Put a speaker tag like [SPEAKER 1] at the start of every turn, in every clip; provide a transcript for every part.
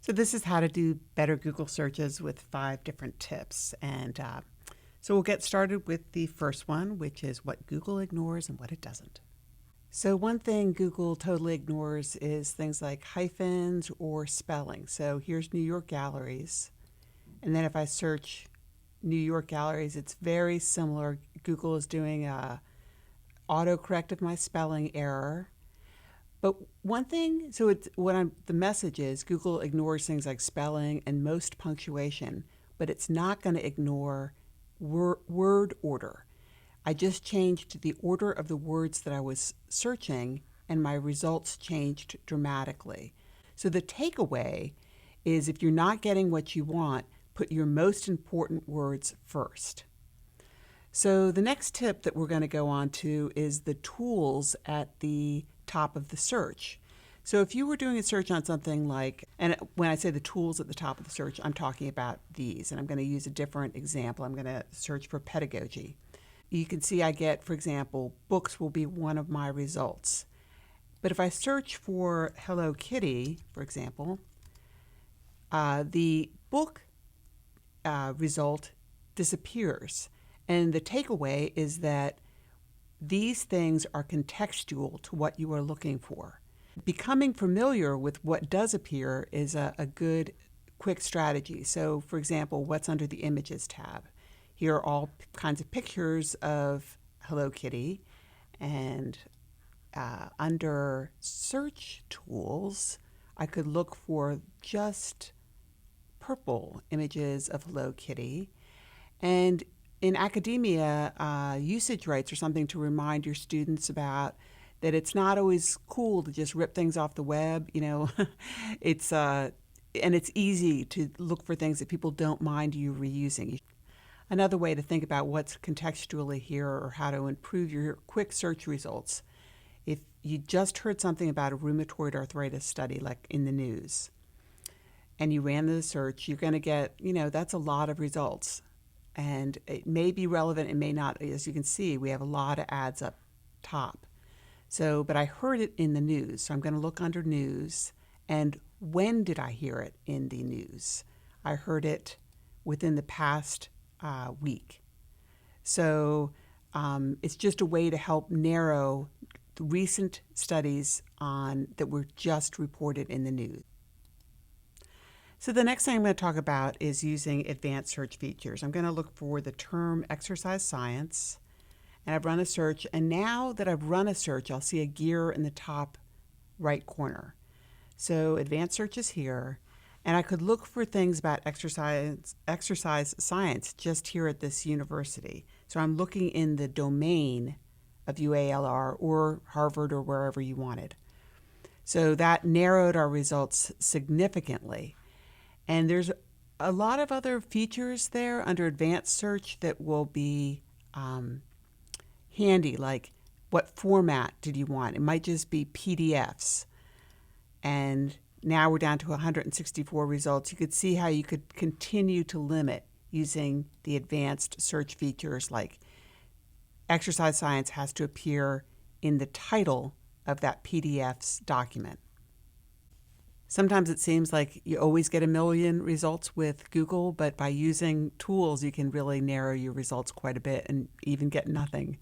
[SPEAKER 1] So this is how to do better Google searches with 5 different tips. And so we'll get started with the first one, which is what Google ignores and what it doesn't. So one thing Google totally ignores is things like hyphens or spelling. So here's New York galleries. And then if I search New York galleries, it's very similar. Google is doing a autocorrect of my spelling error. But one thing, so it's the message is Google ignores things like spelling and most punctuation, but it's not going to ignore word order. I just changed the order of the words that I was searching, and my results changed dramatically. So the takeaway is if you're not getting what you want, put your most important words first. So the next tip that we're going to go on to is the tools at the top of the search. So if you were doing a search on something like, and when I say the tools at the top of the search, I'm talking about these, and I'm going to use a different example. I'm going to search for pedagogy. You can see I get, for example, books will be one of my results. But if I search for Hello Kitty, for example, the book result disappears. And the takeaway is that these things are contextual to what you are looking for. Becoming familiar with what does appear is a good, quick strategy. So, for example, what's under the Images tab? Here are all kinds of pictures of Hello Kitty. And under Search Tools, I could look for just purple images of Hello Kitty. And in academia, usage rights are something to remind your students about, that it's not always cool to just rip things off the web. It's and it's easy to look for things that people don't mind you reusing. Another way to think about what's contextually here or how to improve your quick search results. If you just heard something about a rheumatoid arthritis study, like in the news, and you ran the search, you're going to get, that's a lot of results. And it may be relevant, it may not. As you can see, we have a lot of ads up top. So, but I heard it in the news. So I'm going to look under news. And when did I hear it in the news? I heard it within the past week. So it's just a way to help narrow the recent studies that were just reported in the news. So the next thing I'm going to talk about is using advanced search features. I'm going to look for the term exercise science, and I've run a search. And now that I've run a search, I'll see a gear in the top right corner. So advanced search is here, and I could look for things about exercise science just here at this university. So I'm looking in the domain of UALR or Harvard or wherever you wanted. So that narrowed our results significantly. And there's a lot of other features there under advanced search that will be handy, like what format did you want? It might just be PDFs. And now we're down to 164 results. You could see how you could continue to limit using the advanced search features, like exercise science has to appear in the title of that PDF's document. Sometimes it seems like you always get a million results with Google, but by using tools, you can really narrow your results quite a bit and even get nothing.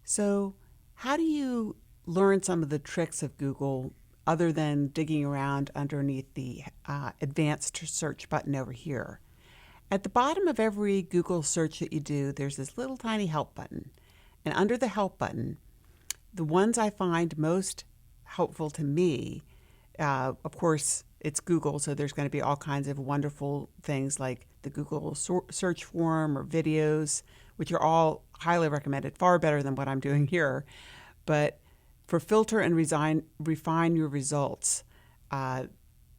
[SPEAKER 1] So how do you learn some of the tricks of Google other than digging around underneath the advanced search button over here? At the bottom of every Google search that you do, there's this little tiny help button. And under the help button, the ones I find most helpful to me, of course, it's Google, so there's going to be all kinds of wonderful things like the Google search forum or videos, which are all highly recommended, far better than what I'm doing here. But for filter and refine your results,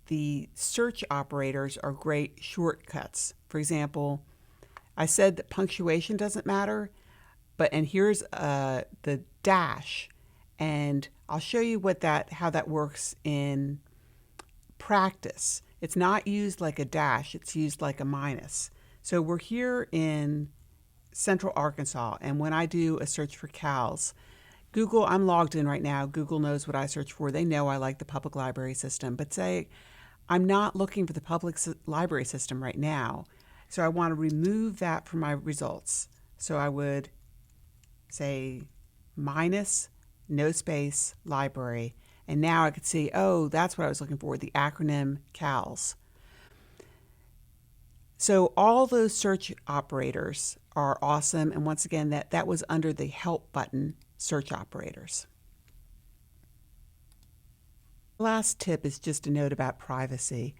[SPEAKER 1] the search operators are great shortcuts. For example, I said that punctuation doesn't matter, and here's the dash. And I'll show you how that works in practice. It's not used like a dash, it's used like a minus. So we're here in Central Arkansas, and when I do a search for cows, Google, I'm logged in right now. Google knows what I search for. They know I like the public library system. But say I'm not looking for the public library system right now. So I want to remove that from my results. So I would say minus, no space, library. And now I could see, oh, that's what I was looking for, the acronym CALS. So all those search operators are awesome. And once again, that was under the help button, search operators. Last tip is just a note about privacy.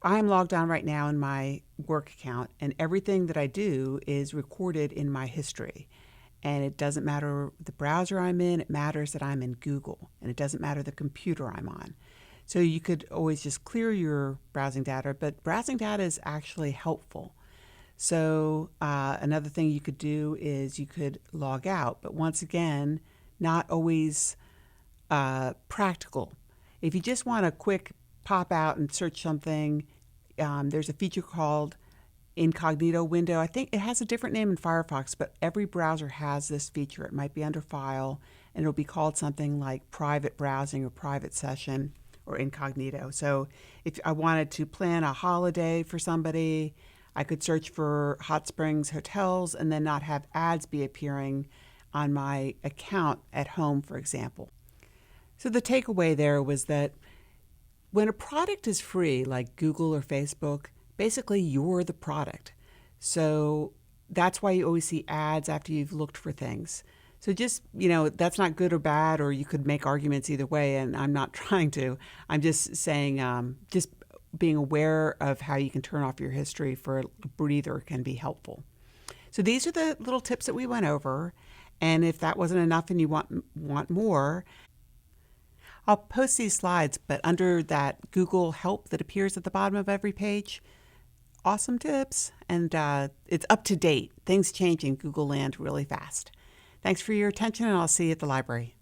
[SPEAKER 1] I'm logged on right now in my work account, and everything that I do is recorded in my history. And it doesn't matter the browser I'm in, it matters that I'm in Google, and it doesn't matter the computer I'm on. So you could always just clear your browsing data, but browsing data is actually helpful. So another thing you could do is you could log out, but once again, not always practical. If you just want a quick pop out and search something, there's a feature called incognito window. I think it has a different name in Firefox, but every browser has this feature. It might be under file, and it'll be called something like private browsing or private session or incognito. So if I wanted to plan a holiday for somebody, I could search for hot springs hotels and then not have ads be appearing on my account at home, for example. So the takeaway there was that when a product is free, like Google or Facebook, basically you're the product. So that's why you always see ads after you've looked for things. So just, that's not good or bad, or you could make arguments either way, and I'm not trying to. I'm just saying, just being aware of how you can turn off your history for a breather can be helpful. So these are the little tips that we went over, and if that wasn't enough and you want more, I'll post these slides, but under that Google help that appears at the bottom of every page, awesome tips, and it's up to date. Things change in Google land really fast. Thanks for your attention, and I'll see you at the library.